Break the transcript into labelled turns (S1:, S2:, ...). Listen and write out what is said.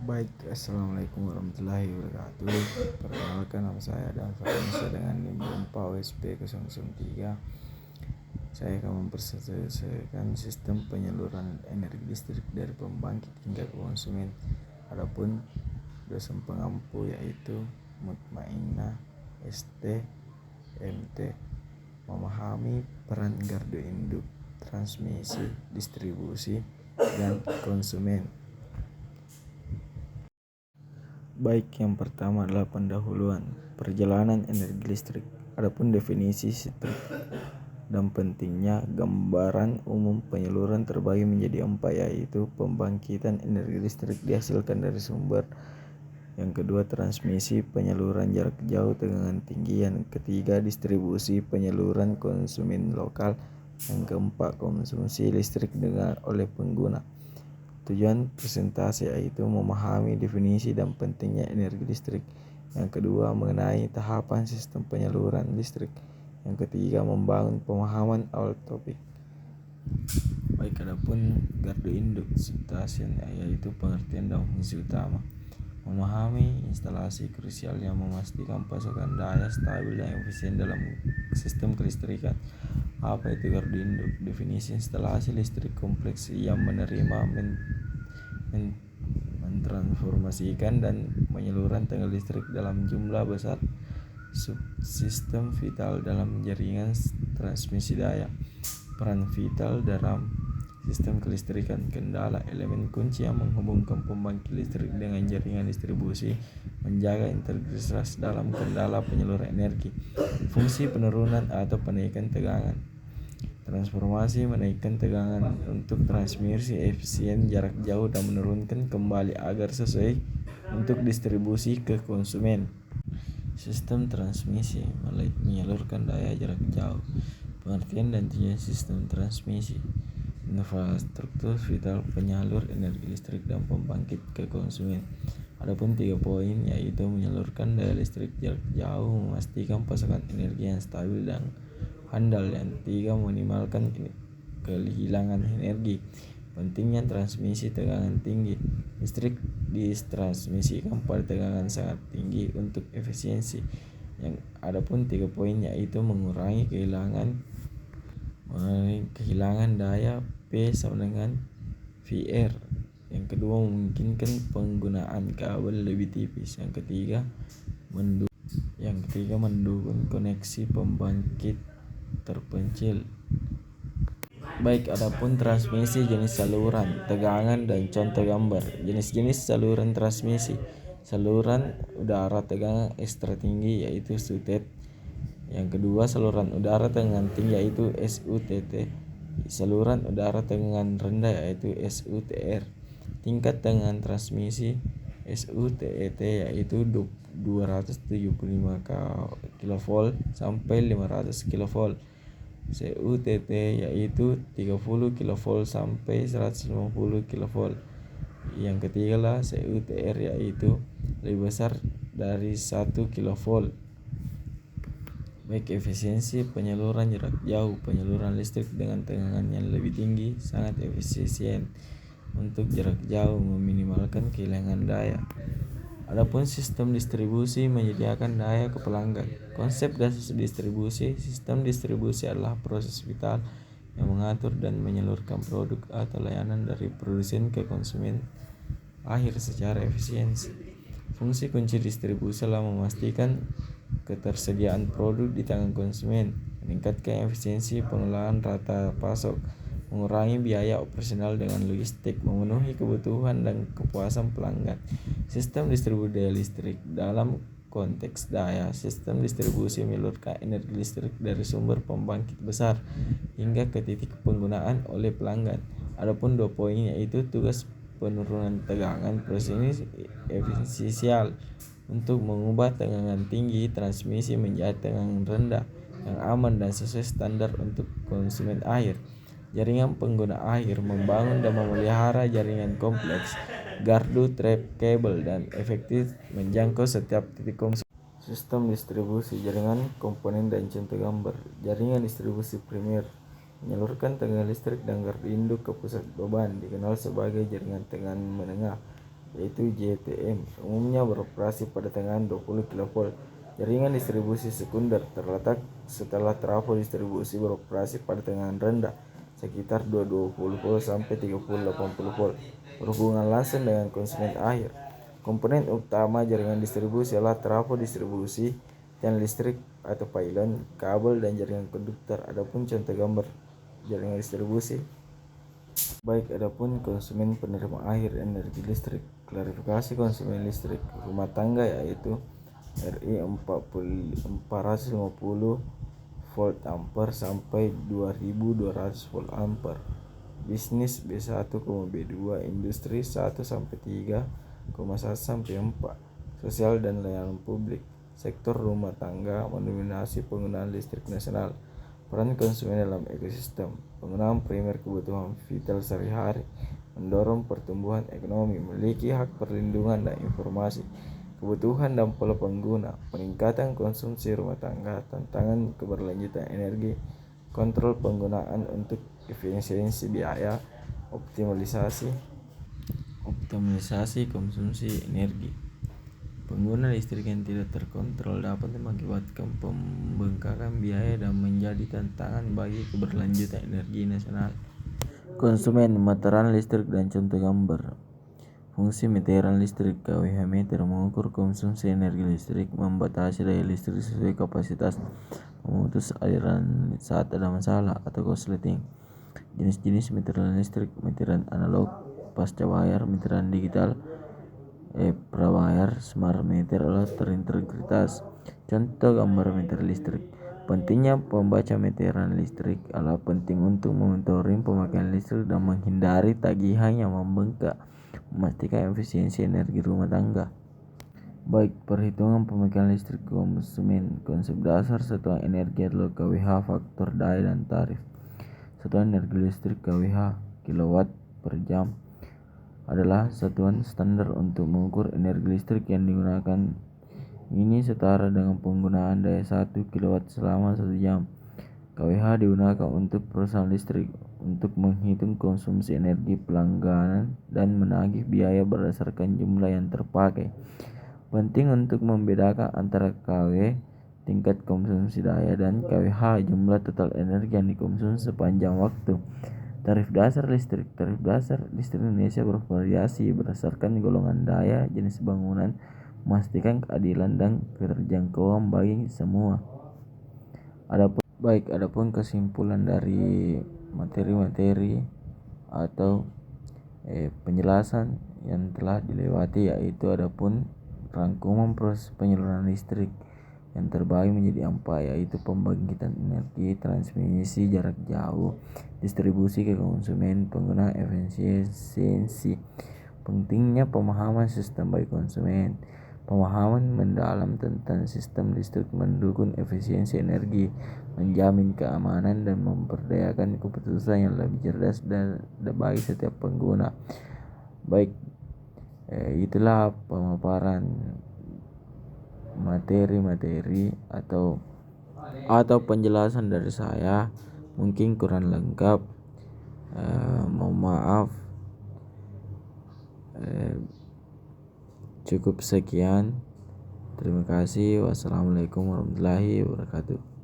S1: Baik, assalamualaikum warahmatullahi wabarakatuh. Perkenalkan, nama saya Adam Farhanisa dengan NIM 4 WSP 003. Saya akan mempresentasikan sistem penyaluran energi listrik dari pembangkit hingga ke konsumen. Adapun dosen pengampu yaitu Mutmainnah ST MT, memahami peran gardu induk, transmisi, distribusi, dan konsumen. Baik, yang pertama adalah pendahuluan perjalanan energi listrik. Adapun definisi sistem dan pentingnya, gambaran umum penyaluran terbagi menjadi 4, yaitu pembangkitan energi listrik dihasilkan dari sumber. Yang kedua, transmisi penyaluran jarak jauh tegangan tinggi. Yang ketiga, distribusi penyaluran konsumen lokal. Yang keempat, konsumsi listrik oleh pengguna. Tujuan presentasi yaitu memahami definisi dan pentingnya energi listrik. Yang kedua, mengenai tahapan sistem penyaluran listrik. Yang ketiga, membangun pemahaman awal topik. Baik, adapun gardu induk stasiun yaitu pengertian dan fungsi utama. Memahami instalasi krusial yang memastikan pasokan daya stabil dan efisien dalam sistem kelistrikan. Apa itu gardu induk? Definisi instalasi listrik kompleks yang menerima, mentransformasikan dan menyaluran tenaga listrik dalam jumlah besar. Subsistem vital dalam jaringan transmisi daya. Peran vital dalam sistem kelistrikan. Kendala elemen kunci yang menghubungkan pembangkit listrik dengan jaringan distribusi. Menjaga integritas dalam kendala penyaluran energi. Fungsi penurunan atau penaikan tegangan. Transformasi menaikkan tegangan untuk transmisi efisien jarak jauh dan menurunkan kembali agar sesuai untuk distribusi ke konsumen. Sistem transmisi menyalurkan daya jarak jauh. Pengertian dan tujuan sistem transmisi. Infrastruktur vital penyalur energi listrik dan pembangkit ke konsumen. Adapun 3 poin yaitu menyalurkan daya listrik jarak jauh, memastikan pasokan energi yang stabil dan handal. Yang 3, meminimalkan kehilangan energi. Pentingnya transmisi tegangan tinggi. Listrik ditransmisikan pada tegangan sangat tinggi untuk efisiensi. Yang adapun 3 poin yaitu mengurangi kehilangan daya P sama dengan VR. Yang kedua, memungkinkan penggunaan kabel lebih tipis. Yang ketiga, mendukung koneksi pembangkit terpencil. Baik, adapun transmisi jenis saluran, tegangan dan contoh gambar. Jenis-jenis saluran transmisi. Saluran udara tegangan ekstra tinggi yaitu SUTET. Yang kedua, saluran udara tegangan tinggi yaitu SUTT. Saluran udara tegangan rendah yaitu SUTR. Tingkat tegangan transmisi SUTET yaitu 275 kV sampai 500 kV. SUTT yaitu 30 kV sampai 150 kV. Yang ketiga lah SUTR yaitu lebih besar dari 1 kV. Baik, efisiensi penyaluran jarak jauh. Penyaluran listrik dengan tegangan yang lebih tinggi sangat efisien untuk jarak jauh, meminimalkan kehilangan daya. Adapun sistem distribusi menyediakan daya ke pelanggan. Konsep dasar distribusi. Sistem distribusi adalah proses vital yang mengatur dan menyalurkan produk atau layanan dari produsen ke konsumen akhir secara efisiensi. Fungsi kunci distribusi adalah memastikan ketersediaan produk di tangan konsumen, meningkatkan efisiensi pengelolaan rata pasok, mengurangi biaya operasional dengan logistik, memenuhi kebutuhan dan kepuasan pelanggan. Sistem distribusi daya listrik. Dalam konteks daya, sistem distribusi menyalurkan energi listrik dari sumber pembangkit besar hingga ke titik penggunaan oleh pelanggan. Adapun 2 poin yaitu tugas penurunan tegangan. Proses ini efisiensial untuk mengubah tegangan tinggi transmisi menjadi tegangan rendah yang aman dan sesuai standar untuk konsumen akhir. Jaringan pengguna akhir. Membangun dan memelihara jaringan kompleks, gardu, trap, kabel dan efektif menjangkau setiap titik konsumen. Sistem distribusi, jaringan, komponen dan contoh gambar. Jaringan distribusi primer menyalurkan tegangan listrik dan gardu induk ke pusat beban, dikenal sebagai jaringan tegangan menengah. yaitu JTM, umumnya beroperasi pada tegangan 20 kV. Jaringan distribusi sekunder terletak setelah trafo distribusi beroperasi pada tegangan rendah sekitar 220 volt sampai 30-80 volt, berhubungan langsung dengan konsumen akhir. Komponen utama jaringan distribusi adalah trafo distribusi, tiang listrik atau pylon, kabel, dan jaringan konduktor. Adapun contoh gambar jaringan distribusi. Baik, adapun konsumen penerima akhir energi listrik. Klarifikasi konsumen listrik rumah tangga yaitu RI 450 volt ampere sampai 2200 volt ampere. Bisnis B1, B2, industri 1 sampai 3,1 sampai 4. Sosial dan layanan publik. Sektor rumah tangga mendominasi penggunaan listrik nasional. Peran konsumen dalam ekosistem. Penggunaan primer kebutuhan vital sehari-hari, mendorong pertumbuhan ekonomi, memiliki hak perlindungan dan informasi. Kebutuhan dan pola pengguna. Peningkatan konsumsi rumah tangga, tantangan keberlanjutan energi, kontrol penggunaan untuk efisiensi biaya, optimalisasi konsumsi energi. Pengguna listrik yang tidak terkontrol dapat mengakibatkan pembengkakan biaya dan menjadi tantangan bagi keberlanjutan energi nasional. Konsumen meteran listrik dan contoh gambar. Fungsi meteran listrik. KWH meter mengukur konsumsi energi listrik, membatasi daya listrik sesuai kapasitas, memutus aliran saat ada masalah atau korsleting. Jenis-jenis meteran listrik: meteran analog, pasca bayar, meteran digital, prabayar, smart meter, alat terintegritas. Contoh gambar meter listrik. Pentingnya pembaca meteran listrik adalah penting untuk memonitoring pemakaian listrik dan menghindari tagihan yang membengkak, memastikan efisiensi energi rumah tangga. Baik, perhitungan pemakaian listrik konsumen. Konsep dasar satuan energi adalah KWH, faktor daya dan tarif. Satuan energi listrik KWH, kilowatt per jam, adalah satuan standar untuk mengukur energi listrik yang digunakan. Ini setara dengan penggunaan daya 1 kW selama 1 jam. KWH digunakan untuk perusahaan listrik untuk menghitung konsumsi energi pelanggan dan menagih biaya berdasarkan jumlah yang terpakai. Penting untuk membedakan antara KW, tingkat konsumsi daya, dan KWH, jumlah total energi yang dikonsumsi sepanjang waktu. Tarif dasar listrik. Tarif dasar listrik Indonesia bervariasi berdasarkan golongan daya, jenis bangunan, memastikan keadilan dan keterjangkauan bagi semua. Adapun kesimpulan dari materi-materi atau penjelasan yang telah dilewati, yaitu adapun rangkuman proses penyaluran listrik yang terbagi menjadi 4, yaitu pembangkitan energi, transmisi jarak jauh, distribusi ke konsumen, penggunaan efisiensi. Pentingnya pemahaman sistem bagi konsumen. Pemahaman mendalam tentang sistem listrik mendukung efisiensi energi, menjamin keamanan, dan memperdayakan keputusan yang lebih cerdas dan bagi setiap pengguna. Baik, itulah pemaparan materi-materi atau penjelasan dari saya. Mungkin kurang lengkap, mohon maaf. Cukup sekian. Terima kasih. Wassalamualaikum warahmatullahi wabarakatuh.